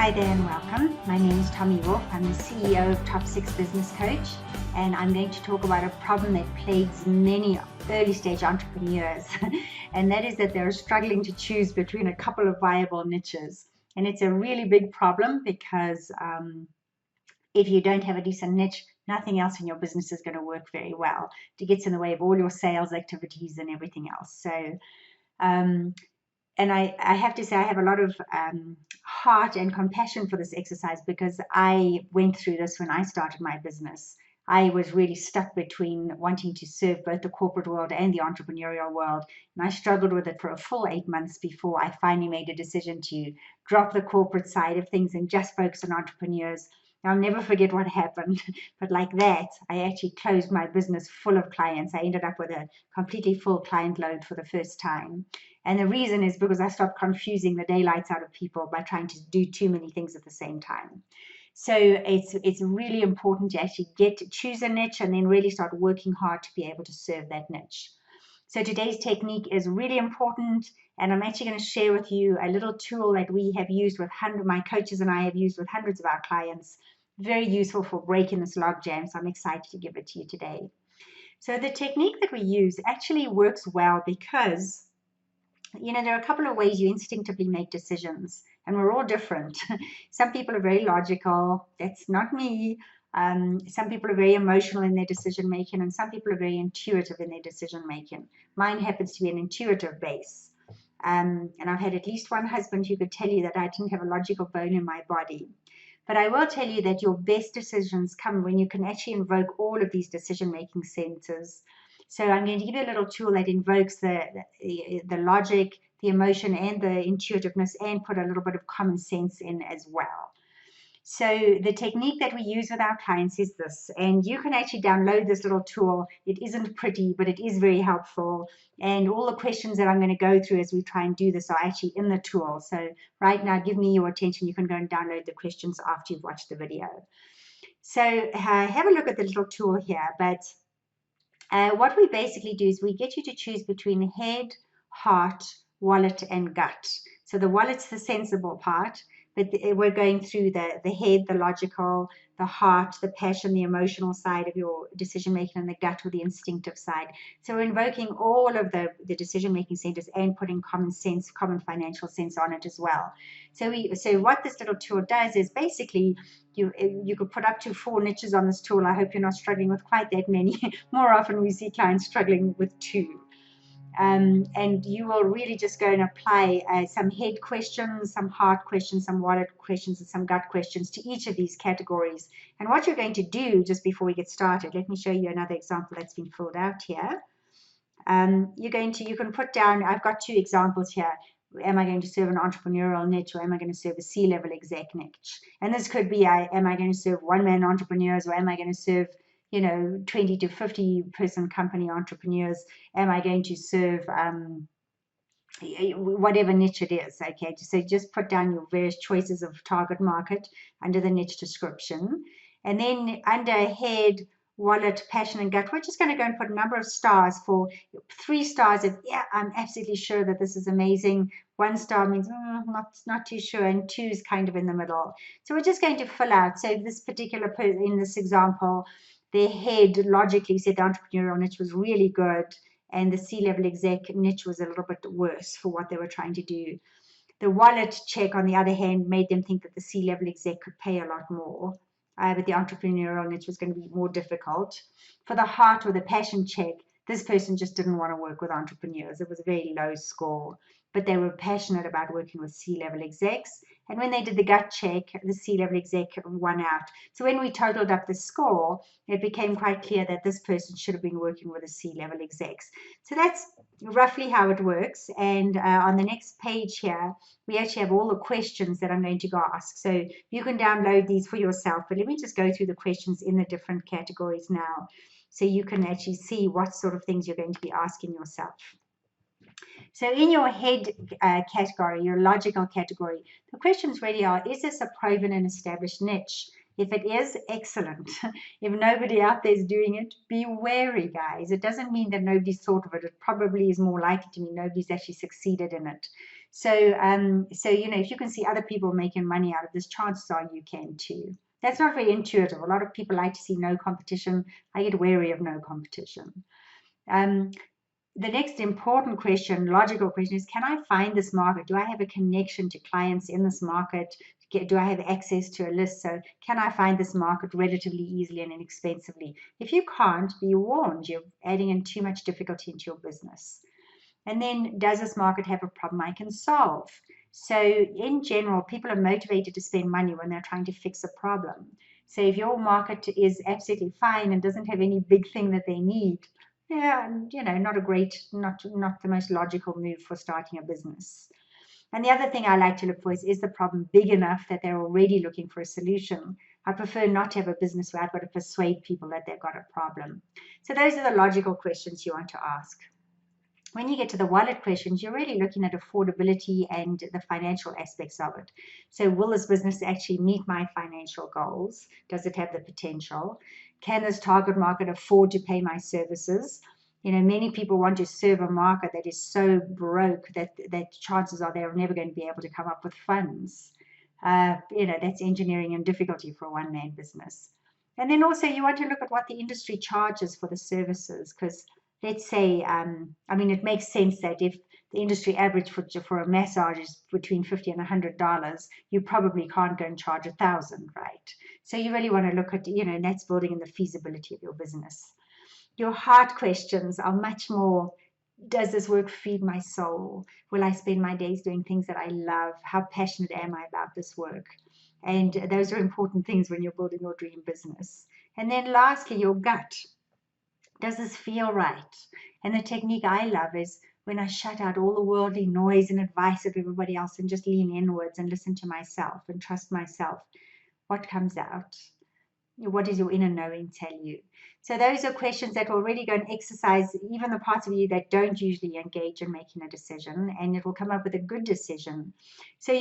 Hi there and welcome. My name is Tommy Wolf. I'm the CEO of Top 6 Business Coach, and I'm going to talk about a problem that plagues many early stage entrepreneurs, and that is that they're struggling to choose between a couple of viable niches. And it's a really big problem because if you don't have a decent niche, nothing else in your business is going to work very well. It gets in the way of all your sales activities and everything else. So, and I have to say I have a lot of heart and compassion for this exercise because I went through this when I started my business. I was really stuck between wanting to serve both the corporate world and the entrepreneurial world. And I struggled with it for a full 8 months before I finally made a decision to drop the corporate side of things and just focus on entrepreneurs. I'll never forget what happened, but like that, I actually closed my business full of clients. I ended up with a completely full client load for the first time. And the reason is because I stopped confusing the daylights out of people by trying to do too many things at the same time. So it's really important to actually choose a niche and then really start working hard to be able to serve that niche. So today's technique is really important, and I'm actually going to share with you a little tool that we have used with my coaches and I have used with hundreds of our clients. Very useful for breaking this logjam, so I'm excited to give it to you today. So the technique that we use actually works well because there are a couple of ways you instinctively make decisions, and we're all different. Some people are very logical. That's not me. Some people are very emotional in their decision making, and some people are very intuitive in their decision making. Mine happens to be an intuitive base. And I've had at least one husband who could tell you that I didn't have a logical bone in my body. But I will tell you that your best decisions come when you can actually invoke all of these decision-making centers. So I'm going to give you a little tool that invokes the logic, the emotion, and the intuitiveness, and put a little bit of common sense in as well. So the technique that we use with our clients is this, and you can actually download this little tool. It isn't pretty, but it is very helpful. And all the questions that I'm going to go through as we try and do this are actually in the tool. So right now, give me your attention. You can go and download the questions after you've watched the video. So have a look at the little tool here. But what we basically do is we get you to choose between head, heart, wallet, and gut. So the wallet's the sensible part, but we're going through the head, the logical, the heart, the passion, the emotional side of your decision making, and the gut or the instinctive side. So we're invoking all of the decision making centers and putting common sense, common financial sense on it as well. So what this little tool does is basically you could put up to 4 niches on this tool. I hope you're not struggling with quite that many. More often we see clients struggling with 2. And you will really just go and apply some head questions, some heart questions, some wallet questions, and some gut questions to each of these categories. And what you're going to do just before we get started, let me show you another example that's been filled out here. You can put down, I've got 2 examples here. Am I going to serve an entrepreneurial niche, or am I going to serve a C-level exec niche? And this could be, am I going to serve one-man entrepreneurs, or am I going to serve 20 to 50 person company entrepreneurs? Am I going to serve whatever niche it is? Okay, so just put down your various choices of target market under the niche description. And then under head, wallet, passion, and gut, we're just going to go and put a number of stars. For 3 stars if I'm absolutely sure that this is amazing. 1 star means not too sure, and 2 is kind of in the middle. So we're just going to fill out. So this particular person in this example, their head logically said the entrepreneurial niche was really good, and the C-level exec niche was a little bit worse for what they were trying to do. The wallet check, on the other hand, made them think that the C-level exec could pay a lot more, but the entrepreneurial niche was going to be more difficult. For the heart or the passion check, this person just didn't want to work with entrepreneurs. It was a very low score, but they were passionate about working with C-level execs. And when they did the gut check, the C-level exec won out. So when we totaled up the score, it became quite clear that this person should have been working with the C-level execs. So that's roughly how it works. And on the next page here, we actually have all the questions that I'm going to go ask. So you can download these for yourself, but let me just go through the questions in the different categories now, so you can actually see what sort of things you're going to be asking yourself. So in your head category, your logical category, the questions really are, is this a proven and established niche? If it is, excellent. If nobody out there is doing it, be wary, guys. It doesn't mean that nobody's thought of it. It probably is more likely to mean nobody's actually succeeded in it. So, if you can see other people making money out of this, chances are you can too. That's not very intuitive. A lot of people like to see no competition. I get wary of no competition. Um, the next important question, logical question, is can I find this market? Do I have a connection to clients in this market? Do I have access to a list? So can I find this market relatively easily and inexpensively? If you can't, be warned, you're adding in too much difficulty into your business. And then, does this market have a problem I can solve? So in general, people are motivated to spend money when they're trying to fix a problem. So if your market is absolutely fine and doesn't have any big thing that they need, yeah, not the most logical move for starting a business. And the other thing I like to look for is the problem big enough that they're already looking for a solution? I prefer not to have a business where I've got to persuade people that they've got a problem. So those are the logical questions you want to ask. When you get to the wallet questions, you're really looking at affordability and the financial aspects of it. So will this business actually meet my financial goals? Does it have the potential? Can this target market afford to pay my services? Many people want to serve a market that is so broke that chances are they're never going to be able to come up with funds. That's engineering and difficulty for a one-man business. And then also you want to look at what the industry charges for the services, because let's say, it makes sense that if the industry average for a massage is between $50 and $100, you probably can't go and charge $1,000, right? So you really want to look at, and that's building in the feasibility of your business. Your heart questions are much more, does this work feed my soul? Will I spend my days doing things that I love? How passionate am I about this work? And those are important things when you're building your dream business. And then lastly, your gut. Does this feel right? And the technique I love is when I shut out all the worldly noise and advice of everybody else and just lean inwards and listen to myself and trust myself. What comes out? What does your inner knowing tell you? So those are questions that will really go and exercise even the parts of you that don't usually engage in making a decision, and it will come up with a good decision. So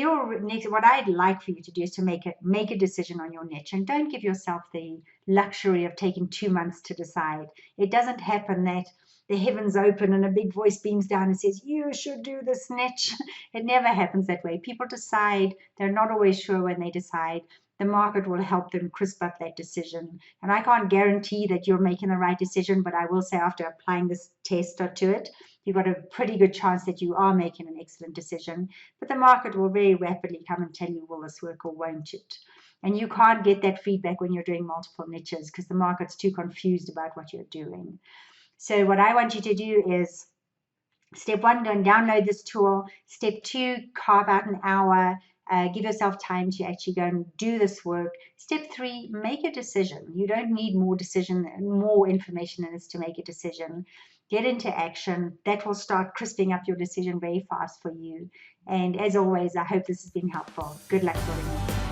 what I'd like for you to do is to make a decision on your niche, and don't give yourself the luxury of taking 2 months to decide. It doesn't happen that the heavens open and a big voice beams down and says, you should do this niche. It never happens that way. People decide. They're not always sure when they decide. The market will help them crisp up that decision. And I can't guarantee that you're making the right decision, but I will say after applying this test to it, you've got a pretty good chance that you are making an excellent decision. But the market will very rapidly come and tell you, will this work or won't it? And you can't get that feedback when you're doing multiple niches because the market's too confused about what you're doing. So what I want you to do is, step 1, go and download this tool. Step 2, carve out an hour. Give yourself time to actually go and do this work. Step 3, make a decision. You don't need more information than this to make a decision. Get into action. That will start crisping up your decision very fast for you. And as always, I hope this has been helpful. Good luck building it.